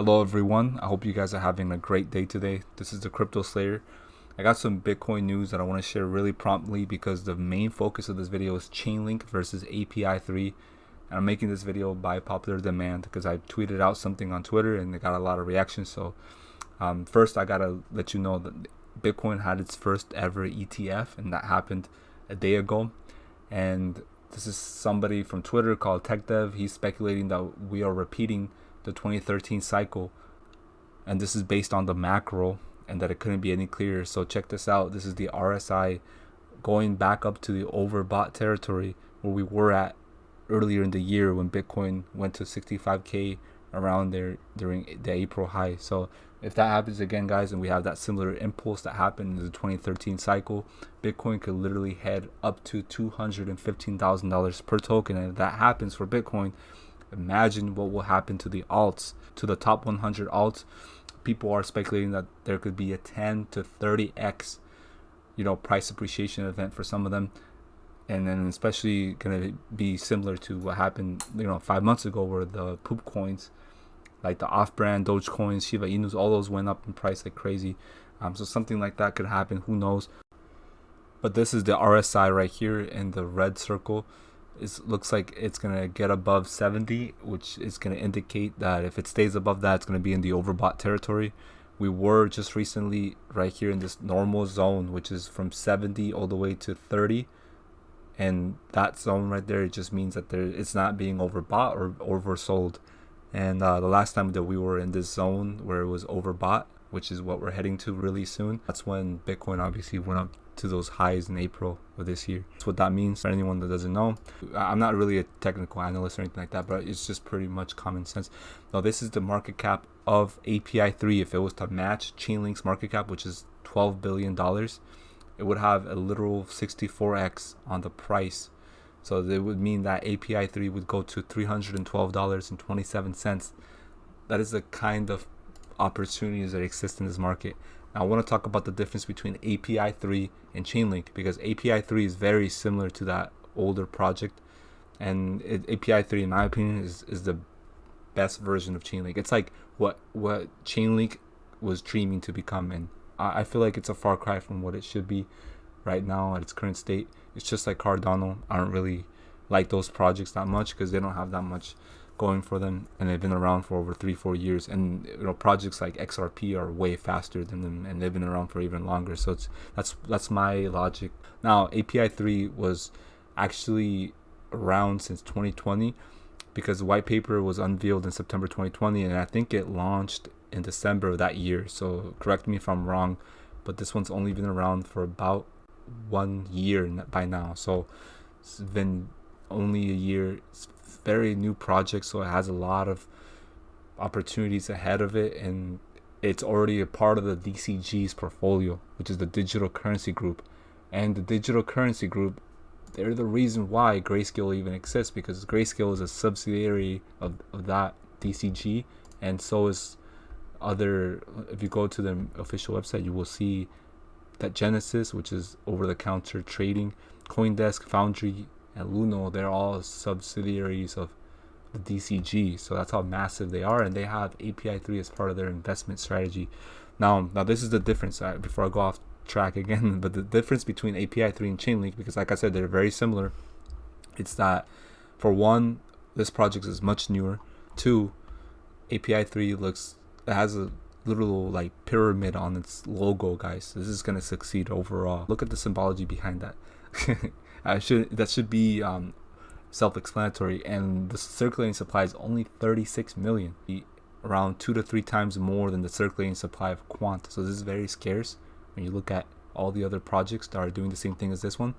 Hello everyone, I hope you guys are having a great day today. This is the Crypto Slayer. I got some Bitcoin news that I want to share really promptly because the main focus of this video is Chainlink versus API3. And I'm making this video by popular demand because I tweeted out something on Twitter and it got a lot of reactions. So first I gotta let you know that Bitcoin had its first ever ETF, and that happened a day ago. And this is somebody from Twitter called TechDev. He's speculating that we are repeating the 2013 cycle, and this is based on the macro, and that it couldn't be any clearer. So check this out. This is the RSI going back up to the overbought territory where we were at earlier in the year when Bitcoin went to 65k around there during the April high. So if that happens again, guys, and we have that similar impulse that happened in the 2013 cycle, Bitcoin could literally head up to $215,000 per token. And if that happens for Bitcoin, imagine what will happen to the alts, to the top 100 alts. People are speculating that there could be a 10 to 30x, price appreciation event for some of them, and then especially gonna be similar to what happened, 5 months ago, where the poop coins, like the off-brand Dogecoins, Shiba Inus, all those went up in price like crazy. So something like that could happen. Who knows? But this is the RSI right here in the red circle. It looks like it's going to get above 70, which is going to indicate that if it stays above that, it's going to be in the overbought territory. We were just recently right here in this normal zone, which is from 70 all the way to 30. And that zone right there, it just means that it's not being overbought or oversold. And the last time that we were in this zone where it was overbought, which is what we're heading to really soon, that's when Bitcoin obviously went up to those highs in April of this year. That's what that means for anyone that doesn't know. I'm not really a technical analyst or anything like that, but it's just pretty much common sense. Now, this is the market cap of API3. If it was to match Chainlink's market cap, which is $12 billion, it would have a literal 64x on the price. So it would mean that API3 would go to $312.27. That is the kind of opportunities that exist in this market. Now, I want to talk about the difference between API3 and Chainlink, because API3 is very similar to that older project, and API3, in my opinion, is the best version of Chainlink. It's like what Chainlink was dreaming to become, and I feel like it's a far cry from what it should be right now at its current state. It's just like Cardano. I don't really like those projects that much because they don't have that much going for them, and they've been around for over 3-4 years, and projects like XRP are way faster than them, and they've been around for even longer. So that's my logic. Now, API3 was actually around since 2020 because the white paper was unveiled in September 2020, and I think it launched in December of that year. So correct me if I'm wrong, but this one's only been around for about 1 year by now. So it's been only a year. It's very new project, so it has a lot of opportunities ahead of it, and it's already a part of the DCG's portfolio, which is the digital currency group. And the digital currency group, they're the reason why Grayscale even exists, because Grayscale is a subsidiary of that DCG, and so is other. If you go to the official website, you will see that Genesis, which is over-the-counter trading, CoinDesk, Foundry, and Luno, they're all subsidiaries of the DCG. So that's how massive they are, and they have API3 as part of their investment strategy. Now this is the difference, before I go off track again, but the difference between API3 and Chainlink, because like I said, they're very similar. It's that, for one, this project is much newer. Two, API3 it has a little like pyramid on its logo, guys. This is gonna succeed overall. Look at the symbology behind that. That should be self-explanatory. And the circulating supply is only 36 million, around 2 to 3 times more than the circulating supply of Quant. So this is very scarce when you look at all the other projects that are doing the same thing as this one.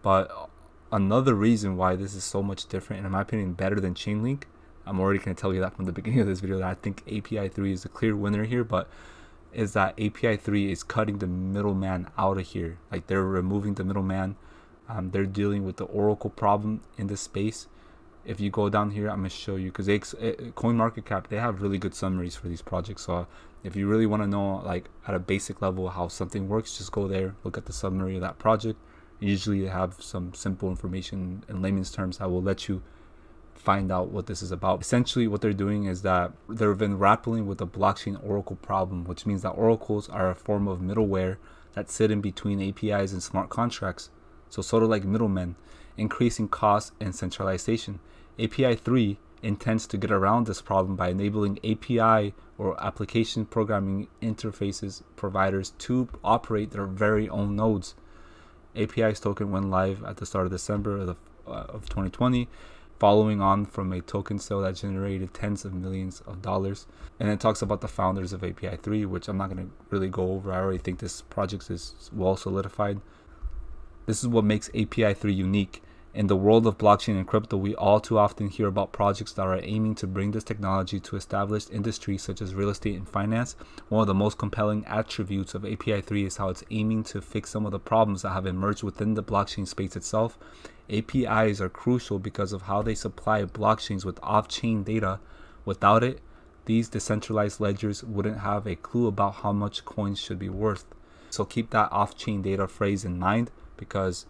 But another reason why this is so much different, and in my opinion better than Chainlink, I'm already going to tell you that from the beginning of this video, that I think API3 is the clear winner here, but is that API3 is cutting the middleman out of here. Like, they're removing the middleman. They're dealing with the Oracle problem in this space. If you go down here, I'm going to show you, because CoinMarketCap, they have really good summaries for these projects. So if you really want to know, like, at a basic level how something works, just go there, look at the summary of that project. Usually they have some simple information in layman's terms that will let you find out what this is about. Essentially, what they're doing is that they've been grappling with the blockchain oracle problem, which means that oracles are a form of middleware that sit in between APIs and smart contracts. So sort of like middlemen, increasing costs and centralization. API3 intends to get around this problem by enabling API or application programming interfaces providers to operate their very own nodes. API's token went live at the start of December of 2020, following on from a token sale that generated tens of millions of dollars. And it talks about the founders of API3, which I'm not going to really go over. I already think this project is well solidified. This is what makes API3 unique. In the world of blockchain and crypto, we all too often hear about projects that are aiming to bring this technology to established industries such as real estate and finance. One of the most compelling attributes of API3 is how it's aiming to fix some of the problems that have emerged within the blockchain space itself. APIs are crucial because of how they supply blockchains with off-chain data. Without it, these decentralized ledgers wouldn't have a clue about how much coins should be worth. So keep that off-chain data phrase in mind, because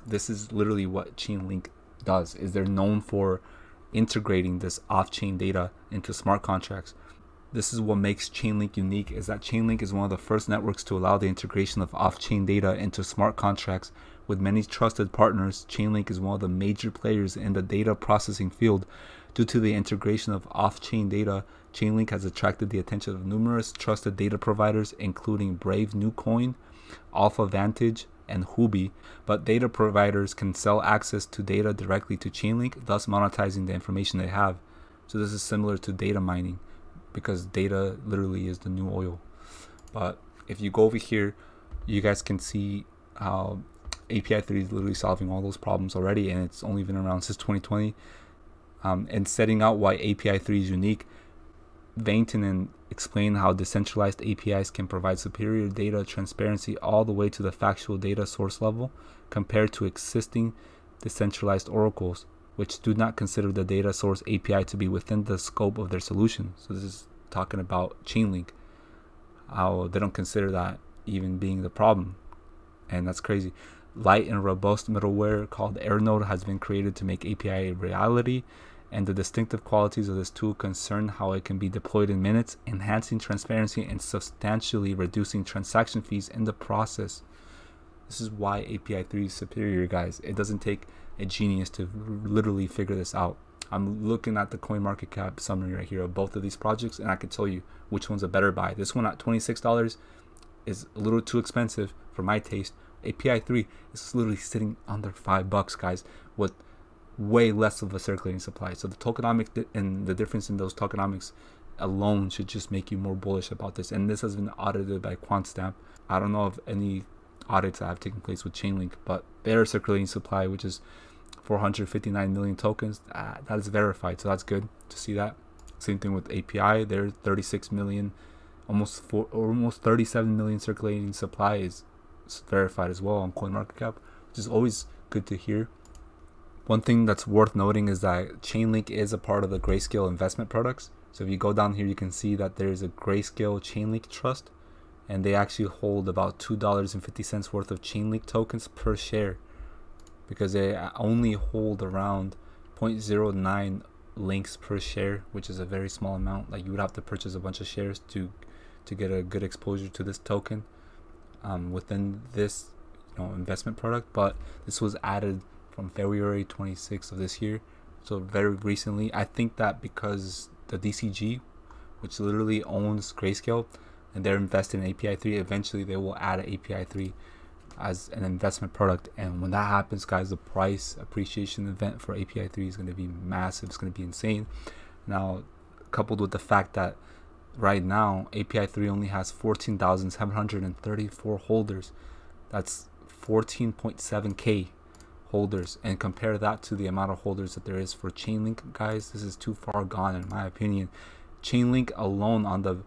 this is literally what Chainlink does. Is they're known for integrating this off-chain data into smart contracts. This is what makes Chainlink unique, is that Chainlink is one of the first networks to allow the integration of off-chain data into smart contracts. With many trusted partners, Chainlink is one of the major players in the data processing field. Due to the integration of off-chain data, Chainlink has attracted the attention of numerous trusted data providers, including Brave New Coin, Alpha Vantage, and Huobi. But data providers can sell access to data directly to Chainlink, thus monetizing the information they have. So this is similar to data mining, because data literally is the new oil. But if you go over here, you guys can see how API3 is literally solving all those problems already, and it's only been around since 2020. And setting out why API3 is unique, Vainton explained how decentralized APIs can provide superior data transparency all the way to the factual data source level compared to existing decentralized oracles, which do not consider the data source API to be within the scope of their solution. So this is talking about Chainlink, how they don't consider that even being the problem. And that's crazy. Light and robust middleware called AirNode has been created to make API a reality, and the distinctive qualities of this tool concern how it can be deployed in minutes, enhancing transparency and substantially reducing transaction fees in the process. This is why API3 is superior, guys. It doesn't take a genius to literally figure this out. I'm looking at the CoinMarketCap summary right here of both of these projects, and I can tell you which one's a better buy. This one at $26 is a little too expensive for my taste. API3 is literally sitting under $5, guys, with way less of a circulating supply. So the tokenomics and the difference in those tokenomics alone should just make you more bullish about this. And this has been audited by QuantStamp. I don't know of any audits that have taken place with Chainlink, but their circulating supply, which is 459 million tokens, that is verified. So that's good to see that. Same thing with API. Their 36 million, almost 37 million circulating supply is verified as well on CoinMarketCap, which is always good to hear. One thing that's worth noting is that Chainlink is a part of the Grayscale investment products. So if you go down here, you can see that there's a Grayscale Chainlink trust, and they actually hold about $2.50 worth of Chainlink tokens per share, because they only hold around 0.09 links per share, which is a very small amount. Like, you would have to purchase a bunch of shares to get a good exposure to this token within this investment product. But this was added from February 26th of this year, so very recently. I think that because the DCG, which literally owns Grayscale, and they're invested in API3, eventually they will add an API3 as an investment product. And when that happens, guys, the price appreciation event for API3 is going to be massive. It's going to be insane. Now, coupled with the fact that right now API3 only has 14,734 holders, that's 14.7k holders, and compare that to the amount of holders that there is for Chainlink, guys, this is too far gone in my opinion. Chainlink alone on the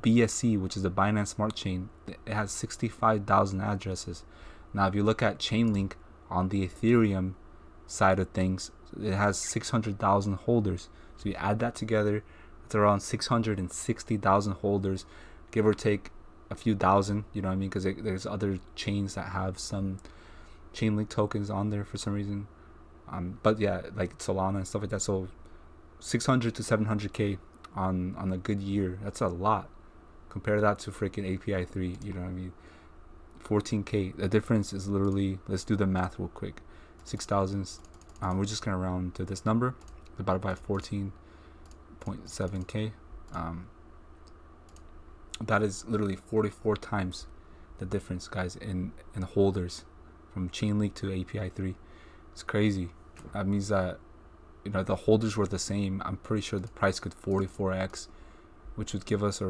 BSC, which is the Binance Smart Chain, it has 65,000 addresses. Now if you look at Chainlink on the Ethereum side of things, it has 600,000 holders. So you add that together, it's around 660,000 holders, give or take a few thousand, you know what I mean, because there's other chains that have some Chainlink tokens on there for some reason. But yeah, like Solana and stuff like that. So 600 to 700k on a good year. That's a lot. Compare that to freaking API3. You know what I mean? 14k. The difference is literally, let's do the math real quick. 6,000. We're just gonna round to this number divided by 14.7k. That is literally 44 times the difference, guys, in holders from Chainlink to API3. It's crazy. That means that, you know, the holders were the same. I'm pretty sure the price could 44x, which would give us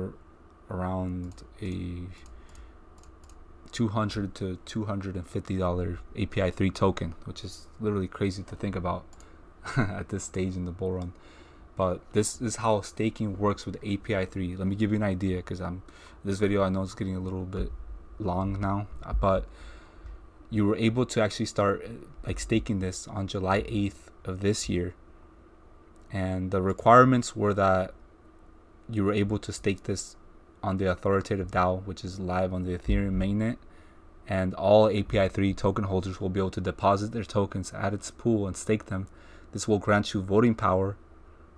around a $200 to $250 API3 token, which is literally crazy to think about at this stage in the bull run. But this is how staking works with API3. Let me give you an idea, because this video, I know it's getting a little bit long now, but you were able to actually start like staking this on July 8th of this year, and the requirements were that you were able to stake this on the authoritative DAO, which is live on the Ethereum mainnet, and all API3 token holders will be able to deposit their tokens at its pool and stake them. This will grant you voting power,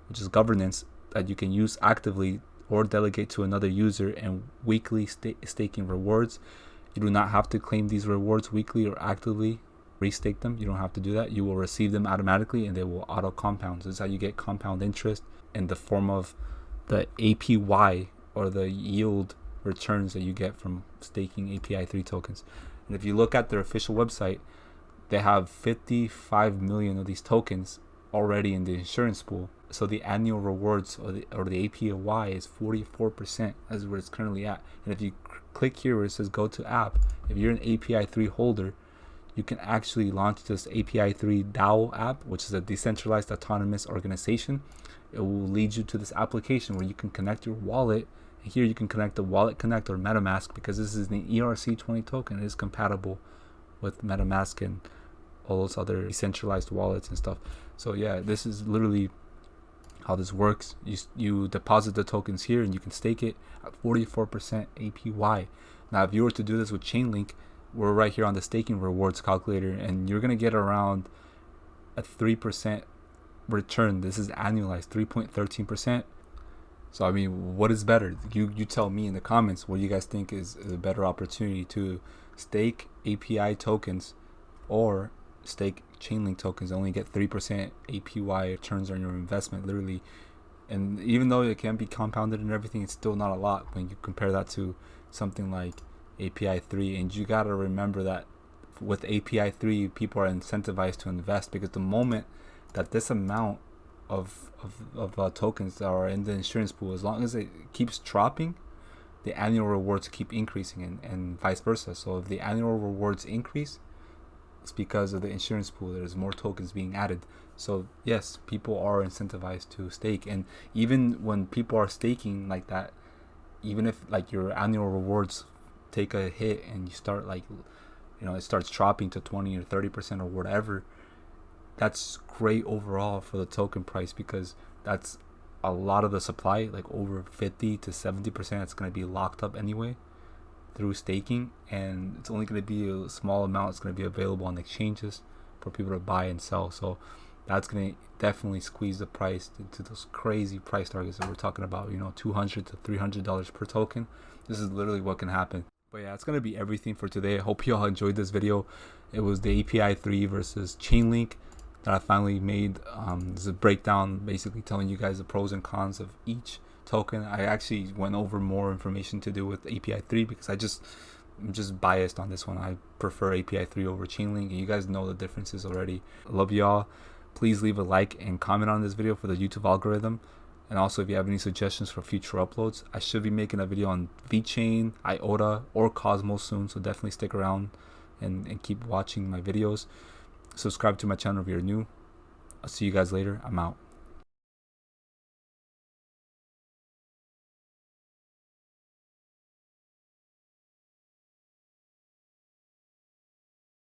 which is governance, that you can use actively or delegate to another user, and weekly staking rewards. You do not have to claim these rewards weekly or actively restake them. You don't have to do that. You will receive them automatically, and they will auto compound. So this is how you get compound interest in the form of the APY, or the yield returns that you get from staking API3 tokens. And if you look at their official website, they have 55 million of these tokens already in the insurance pool. So the annual rewards, or the APY, is 44%. That's where it's currently at. And if you click here where it says go to app, if you're an API3 holder, you can actually launch this API3 DAO app, which is a decentralized autonomous organization. It will lead you to this application where you can connect your wallet. And here you can connect the Wallet Connect or MetaMask, because this is an ERC20 token. It is compatible with MetaMask and all those other decentralized wallets and stuff. So yeah, this is literally how this works. You deposit the tokens here, and you can stake it at 44% APY. Now, if you were to do this with Chainlink, we're right here on the staking rewards calculator, and you're gonna get around a 3% return. This is annualized, 3.13%. So I mean, what is better? You tell me in the comments what you guys think is a better opportunity, to stake API tokens or stake Chainlink tokens. Only get 3% APY returns on your investment, literally. And even though it can be compounded and everything, it's still not a lot when you compare that to something like API3. And you gotta remember that with API3, people are incentivized to invest, because the moment that this amount of tokens that are in the insurance pool, as long as it keeps dropping, the annual rewards keep increasing, and vice versa. So if the annual rewards increase, it's because of the insurance pool. There's more tokens being added. So yes, people are incentivized to stake. And even when people are staking like that, even if like your annual rewards take a hit and you start like, you know, it starts dropping to 20 or 30% or whatever, that's great overall for the token price, because that's a lot of the supply, like over 50 to 70%, that's going to be locked up anyway through staking, and it's only going to be a small amount. It's going to be available on exchanges for people to buy and sell. So that's going to definitely squeeze the price into those crazy price targets that we're talking about, you know, $200 to $300 per token. This is literally what can happen. But yeah, it's going to be everything for today. I hope you all enjoyed this video. It was the API3 versus Chainlink that I finally made. This is a breakdown, basically telling you guys the pros and cons of each token. I actually went over more information to do with API3, because I'm just biased on this one. I prefer API3 over Chainlink, and you guys know the differences already. I love y'all. Please leave a like and comment on this video for the YouTube algorithm. And also, if you have any suggestions for future uploads, I should be making a video on VeChain, IOTA, or Cosmos soon, so definitely stick around and keep watching my videos. Subscribe to my channel if you're new. I'll see you guys later. I'm out.